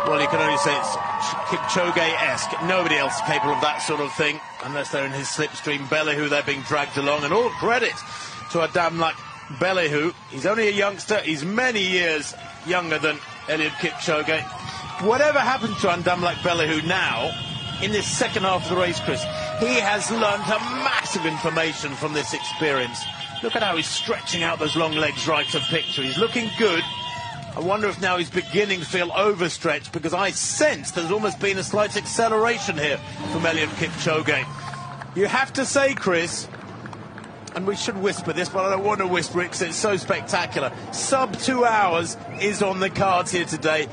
Well, you can only say it's Kipchoge-esque. Nobody else is capable of that sort of thing, unless they're in his slipstream Bellehu. They're being dragged along, and all credit to a damn like Bellehu. He's only a youngster. He's many years younger than Eliud Kipchoge. Whatever happened to Andamlak Bellehu now, in this second half of the race, Chris, he has learnt a massive information from this experience. Look at how he's stretching out those long legs right to picture. He's looking good. I wonder if now he's beginning to feel overstretched, because I sense there's almost been a slight acceleration here from Eliud Kipchoge. You have to say, Chris, and we should whisper this, but I don't want to whisper it because it's so spectacular, sub 2 hours is on the cards here today.